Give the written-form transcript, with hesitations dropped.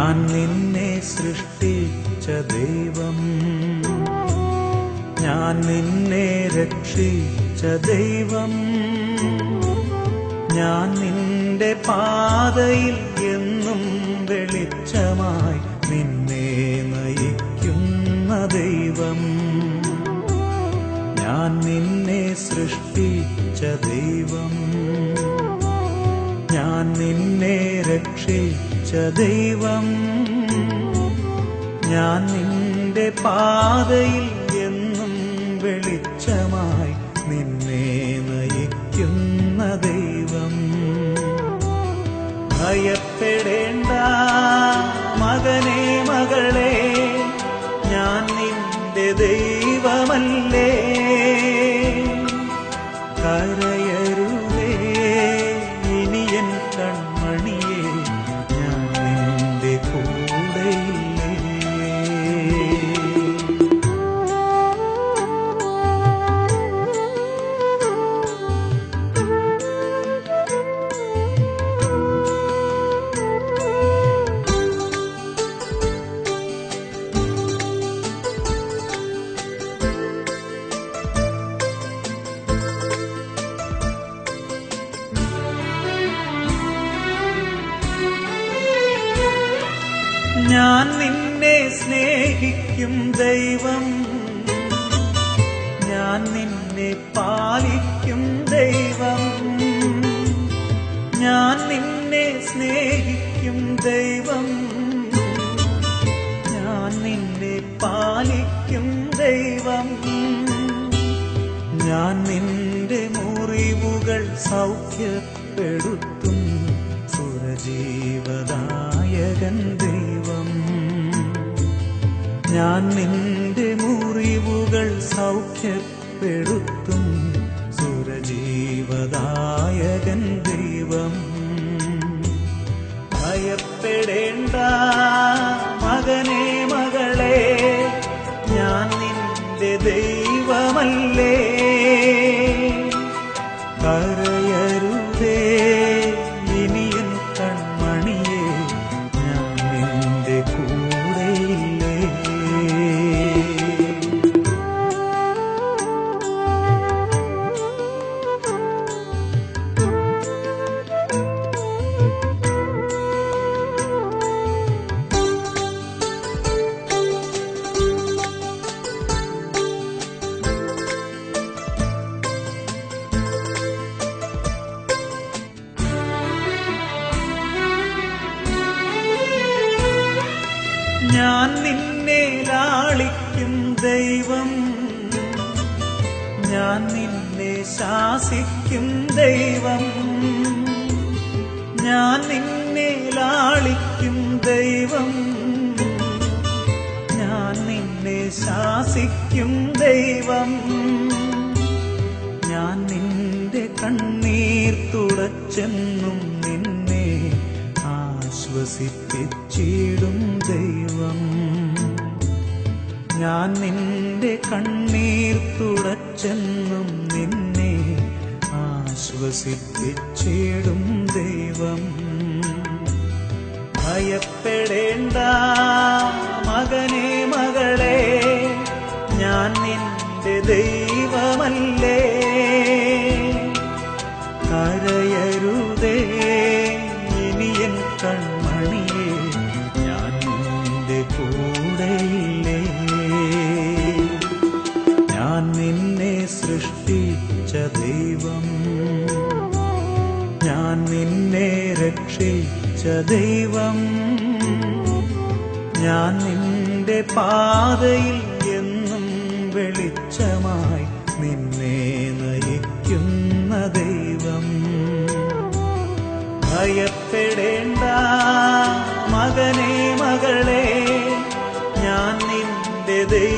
ഞാൻ നിന്നെ സൃഷ്ടിച്ച ദൈവം, ഞാൻ നിന്നെ രക്ഷിച്ച ദൈവം, ഞാൻ നിന്റെ പാതയിൽ എന്നും വെളിച്ചമായി നിന്നെ നയിക്കുന്ന ദൈവം, ഞാൻ നിന്നെ സൃഷ്ടിച്ച ദൈവം, ഞാൻ നിന്നെ രക്ഷിച്ച ദൈവം, ഞാൻ നിന്റെ പാതയിൽ എന്നും വെളിച്ചമായി നിന്നെ നയിക്കുന്ന ദൈവം. ഭയപ്പെടേണ്ട മകനേ മകളേ, ഞാൻ നിന്റെ ദൈവമല്ലേ. കരയരുതേ ഇനിയൻ കൺമണിയേ, ഞാൻ നിന്റെ കൂടെയില്ലേ. ഞാൻ നിന്നെ സ്നേഹിക്കും ദൈവം, ഞാൻ നിന്നെ പാലിക്കും ദൈവം, ഞാൻ നിന്നെ സ്നേഹിക്കും ദൈവം, ഞാൻ നിന്നെ പാലിക്കും ദൈവം, ഞാൻ നിന്റെ മുറിവുകൾ സൗഖ്യപ്പെടുത്തും സുരജീവദായകൻ ദൈവം, ഞാൻ നിന്റെ മുറിവുകൾ സൗഖ്യപ്പെടുത്തും സുരജീവദായകൻ ദൈവം. ഭയപ്പെടേണ്ട മകനേ മകളേ, ഞാൻ നിന്റെ ദൈവമല്ലേ. കരയരുതേ ഇനിയൻ കൺമണിയേ, ഞാൻ നിന്റെ കൂടെയില്ലേ. ഞാൻ നിന്നെ ലാളിക്കും ദൈവം, ഞാൻ നിന്നെ ശാസിക്കും ദൈവം, ഞാൻ നിന്നെ ലാളിക്കും ദൈവം, ഞാൻ നിന്നെ ശാസിക്കും ദൈവം, ഞാൻ നിന്റെ കണ്ണീർ തുടച്ചെന്നും നിന്നെ ആശ്വസിപ്പിച്ചിടും ദൈവം, ഞാൻ നിന്റെ കണ്ണീർ തുടച്ചെന്നും നിന്നെ ആശ്വസിപ്പിച്ചിടും ദൈവം. ഭയപ്പെടേണ്ട മകനേ മകളേ, ഞാൻ നിന്റെ ദൈവമല്ലേ. കരയരുതേ ഇനിയൻ കൺമണിയേ, ഞാൻ നിന്റെ കൂടെയില്ലേ. ഞാൻ നിന്നെ സൃഷ്ടിച്ച ദൈവം, ഞാൻ നിന്നെ രക്ഷിച്ച ദൈവം, ഞാൻ നിന്റെ പാതയിൽ എന്നും വെളിച്ചമായി നിന്നെ നയിക്കുന്ന ദൈവം. ഭയപ്പെടേണ്ട മകനേ മകളേ, ഞാൻ നിന്റെ ദൈവം.